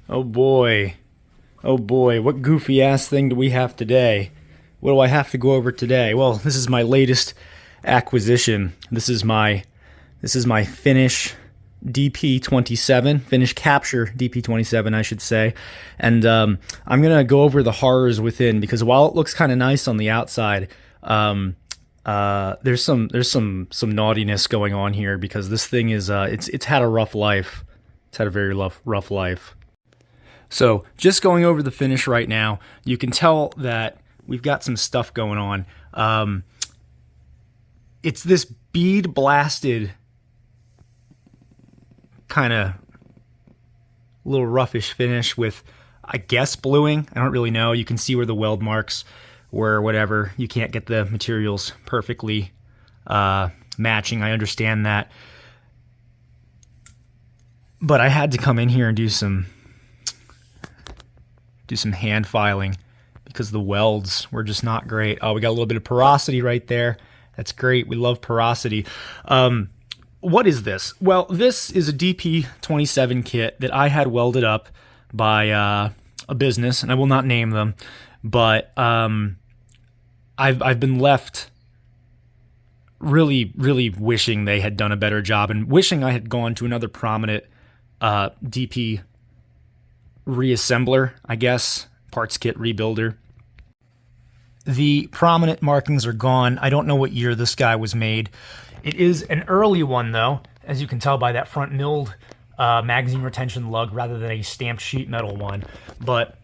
Oh boy. Oh boy, what goofy ass thing do we have today? What do I have to go over today? Well, this is my latest acquisition. This is my Finnish DP27, Finnish capture DP27, I should say. And I'm gonna go over the horrors within because while it looks kind of nice on the outside, there's some naughtiness going on here because this thing is it's had a rough life. It's had a very rough life. So just going over the finish right now, you can tell that we've got some stuff going on. It's this bead blasted kind of little roughish finish with, I guess, bluing. I don't really know. You can see where the weld marks were, whatever. You can't get the materials perfectly matching. I understand that. But I had to come in here and do some hand filing because the welds were just not great. Oh, we got a little bit of porosity right there. That's great. We love porosity. What is this? Well, this is a DP27 kit that I had welded up by a business, and I will not name them, but I've been left really wishing they had done a better job and wishing I had gone to another prominent DP reassembler, I guess, parts kit rebuilder. The prominent markings are gone. I don't know what year this guy was made. It is an early one, though, as you can tell by that front milled magazine retention lug rather than a stamped sheet metal one. But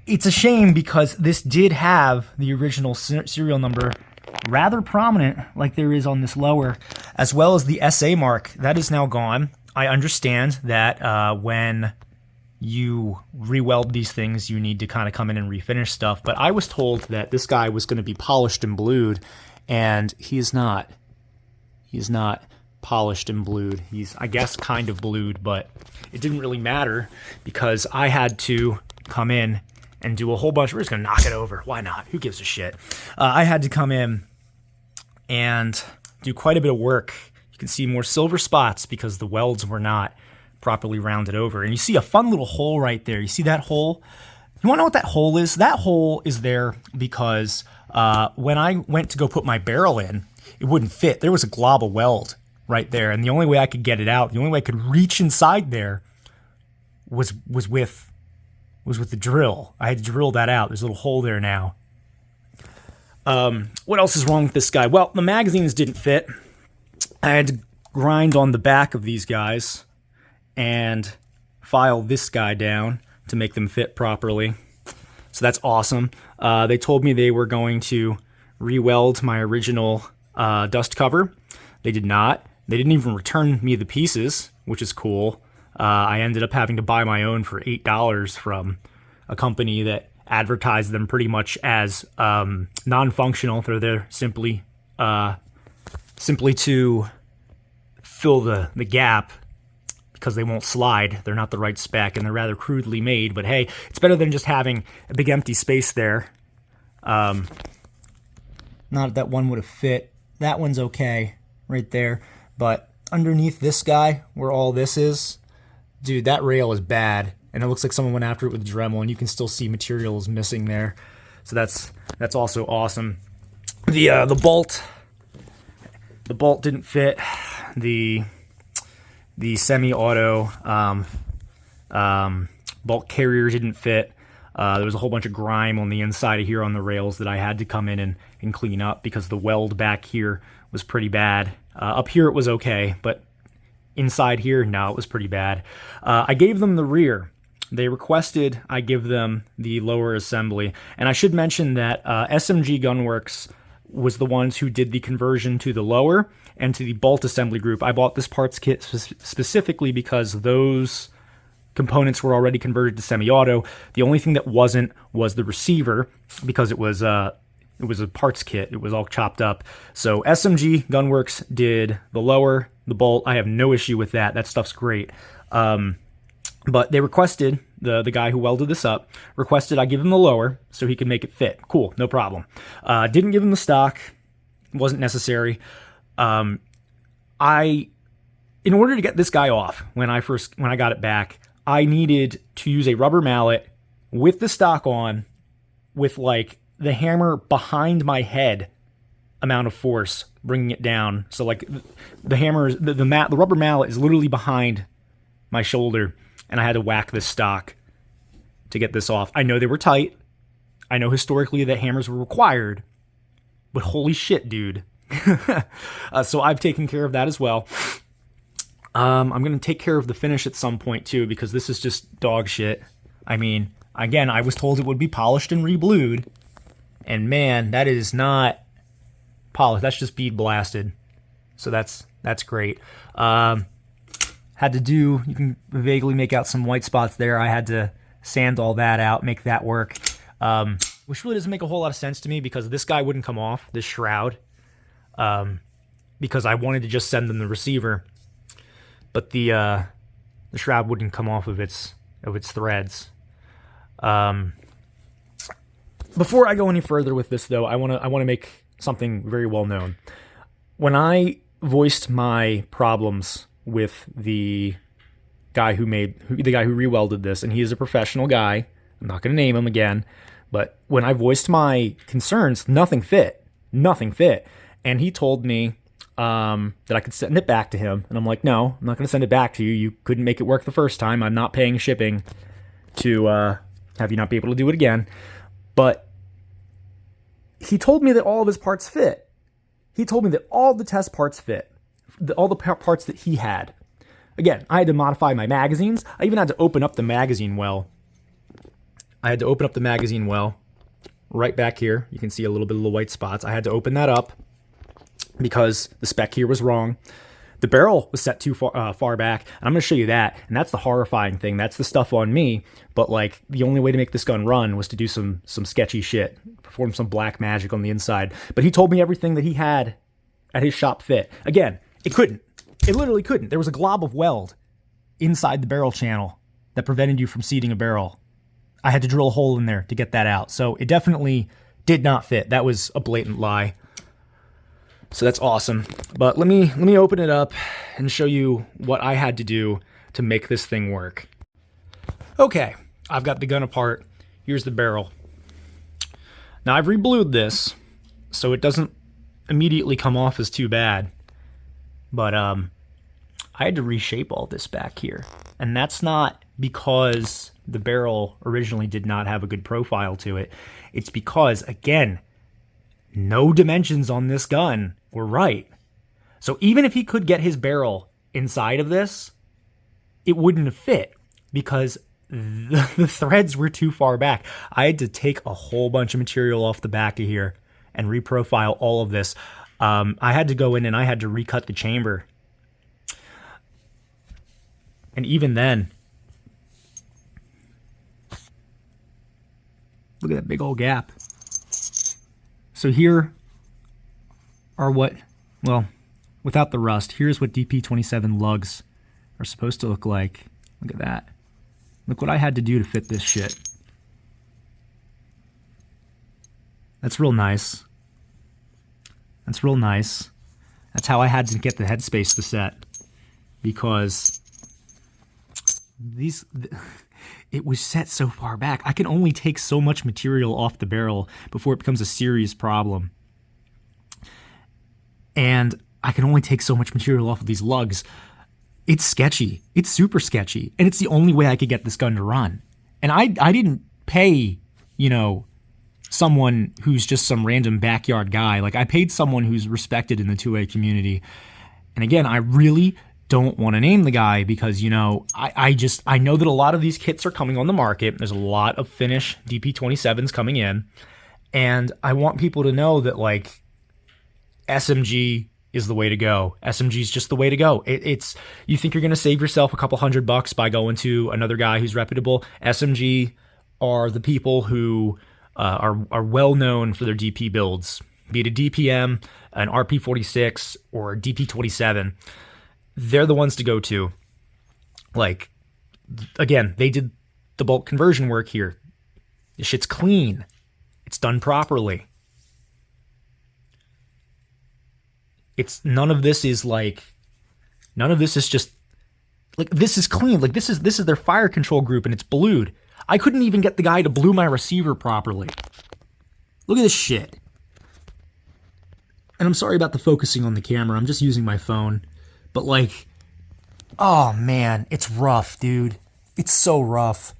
it's a shame because this did have the original serial number rather prominent, like there is on this lower, as well as the SA mark. That is now gone. I understand that when you re-weld these things, you need to kind of come in and refinish stuff. But I was told that this guy was going to be polished and blued, and he is not. He is not polished and blued. He's, I guess, kind of blued, but it didn't really matter because I had to come in and do a whole bunch. We're just going to knock it over. Why not? Who gives a shit? I had to come in and do quite a bit of work. You can see more silver spots because the welds were not properly rounded over. And you see a fun little hole right there. You see that hole? You want to know what that hole is? That hole is there because when I went to go put my barrel in, it wouldn't fit. There was a glob of weld right there. And the only way I could get it out, the only way I could reach inside there was with the drill. I had to drill that out. There's a little hole there now. What else is wrong with this guy? Well, the magazines didn't fit. I had to grind on the back of these guys and file this guy down to make them fit properly. So that's awesome. They told me they were going to re-weld my original dust cover. They did not. They didn't even return me the pieces, which is cool. I ended up having to buy my own for $8 from a company that advertised them pretty much as non-functional. They're there simply to fill the gap because they won't slide. They're not the right spec, and they're rather crudely made. But hey, it's better than just having a big empty space there. Not that one would have fit. That one's okay right there. But underneath this guy, where all this is, dude, that rail is bad. And it looks like someone went after it with a Dremel, and you can still see materials missing there. So that's also awesome. The bolt didn't fit. The semi-auto bolt carrier didn't fit. There was a whole bunch of grime on the inside of here on the rails that I had to come in and clean up because the weld back here was pretty bad. Up here it was okay, but inside here, no, it was pretty bad. I gave them the rear. They requested I give them the lower assembly. And I should mention that SMG Gunworks was the ones who did the conversion to the lower and to the bolt assembly group. I bought this parts kit specifically because those components were already converted to semi-auto. The only thing that wasn't was the receiver because it was a parts kit. It was all chopped up. So SMG Gunworks did the lower, the bolt. I have no issue with that. That stuff's great. But they requested, the guy who welded this up, requested I give him the lower so he could make it fit. Cool, no problem. Didn't give him the stock. Wasn't necessary. In order to get this guy off, when I got it back, I needed to use a rubber mallet with the stock on, with like the hammer behind my head amount of force, bringing it down. So like the hammer, the rubber mallet is literally behind my shoulder, and I had to whack this stock to get this off. I know they were tight. I know historically that hammers were required, but holy shit, dude. So I've taken care of that as well. I'm going to take care of the finish at some point too, because this is just dog shit. I mean, again, I was told it would be polished and reblued, and man, that is not polished. That's just bead blasted. So that's great. Had to do, you can vaguely make out some white spots there. I had to sand all that out, make that work. Which really doesn't make a whole lot of sense to me, because this guy wouldn't come off, this shroud, because I wanted to just send them the receiver, but the shroud wouldn't come off of its threads. Before I go any further with this, though, I want to make something very well known. When I voiced my problems with the guy who rewelded this, and he is a professional guy, I'm not going to name him again, but when I voiced my concerns, nothing fit. And he told me that I could send it back to him. And I'm like, no, I'm not going to send it back to you. You couldn't make it work the first time. I'm not paying shipping to have you not be able to do it again. But he told me that all of his parts fit. He told me that all the test parts fit. All the parts that he had. Again, I had to modify my magazines. I even had to open up the magazine well. Right back here. You can see a little bit of the white spots. I had to open that up because the spec here was wrong. The barrel was set too far back, and I'm going to show you that, and that's the horrifying thing. That's the stuff on me, but like the only way to make this gun run was to do some sketchy shit, perform some black magic on the inside. But he told me everything that he had at his shop fit. Again, it couldn't. It literally couldn't. There was a glob of weld inside the barrel channel that prevented you from seating a barrel. I had to drill a hole in there to get that out. So it definitely did not fit. That was a blatant lie. So that's awesome. But let me open it up and show you what I had to do to make this thing work. Okay, I've got the gun apart. Here's the barrel. Now I've reblued this, so it doesn't immediately come off as too bad. But I had to reshape all this back here. And that's not because the barrel originally did not have a good profile to it. It's because, again, no dimensions on this gun were right. So even if he could get his barrel inside of this, it wouldn't have fit because the threads were too far back. I had to take a whole bunch of material off the back of here and reprofile all of this. I had to go in and I had to recut the chamber. And even then, look at that big old gap. So here are well, without the rust, here's what DP27 lugs are supposed to look like. Look at that. Look what I had to do to fit this shit. That's real nice. That's real nice. That's how I had to get the headspace to set, because it was set so far back. I can only take so much material off the barrel before it becomes a serious problem. And I can only take so much material off of these lugs. It's sketchy. It's super sketchy. And it's the only way I could get this gun to run. And I didn't pay, someone who's just some random backyard guy. Like, I paid someone who's respected in the 2A community. And again, I really don't want to name the guy because, I know that a lot of these kits are coming on the market. There's a lot of Finnish DP27s coming in. And I want people to know that, like, SMG is the way to go. SMG is just the way to go. It's you think you're going to save yourself a couple $100 by going to another guy who's reputable. SMG are the people who are well known for their DP builds, be it a DPM, an RP46, or a DP27. They're the ones to go to. Like, again, they did the bulk conversion work here. This shit's clean. It's done properly. None of this is just Like, this is clean. Like, this is their fire control group, and it's blued. I couldn't even get the guy to blue my receiver properly. Look at this shit. And I'm sorry about the focusing on the camera. I'm just using my phone. But, like, oh, man, it's rough, dude. It's so rough.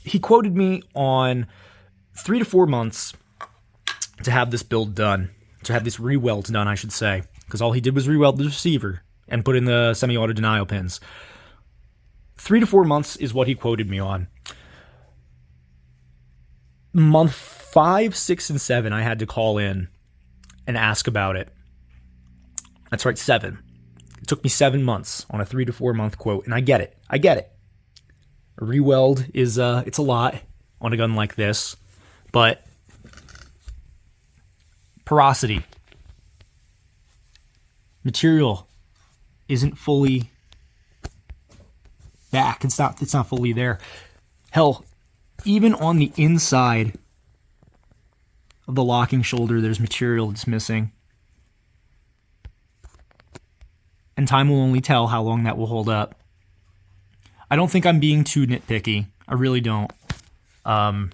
He quoted me on 3 to 4 months to have this build done. To have this re-weld done, I should say. Because all he did was re-weld the receiver and put in the semi-auto denial pins. 3 to 4 months is what he quoted me on. Month 5, 6, and 7, I had to call in and ask about it. That's right, 7. It took me 7 months on a 3 to 4 month quote, and I get it. I get it. A re-weld is, it's a lot on a gun like this, but porosity, material isn't fully back. It's not fully there. Hell, even on the inside of the locking shoulder, there's material that's missing. And time will only tell how long that will hold up. I don't think I'm being too nitpicky. I really don't. I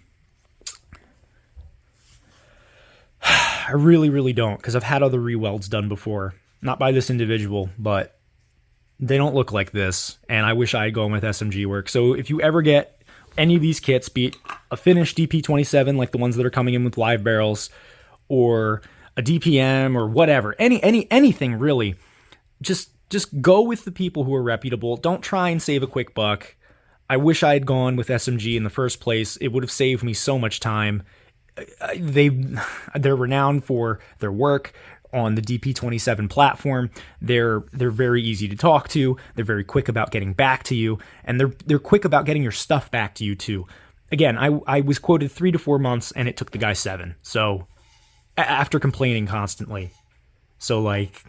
really, really don't, because I've had other re-welds done before. Not by this individual, but they don't look like this, and I wish I had gone with SMG work. So if you ever get any of these kits, be it a finished DP27, like the ones that are coming in with live barrels, or a DPM, or whatever, anything really, just go with the people who are reputable. Don't try and save a quick buck. I wish I had gone with SMG in the first place. It would have saved me so much time. They're renowned for their work on the DP27 platform. They're very easy to talk to. They're very quick about getting back to you, and they're quick about getting your stuff back to you too. Again, I was quoted 3 to 4 months, and it took the guy 7. So after complaining constantly, so like,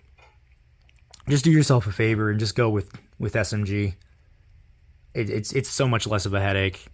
just do yourself a favor and just go with SMG. It's so much less of a headache.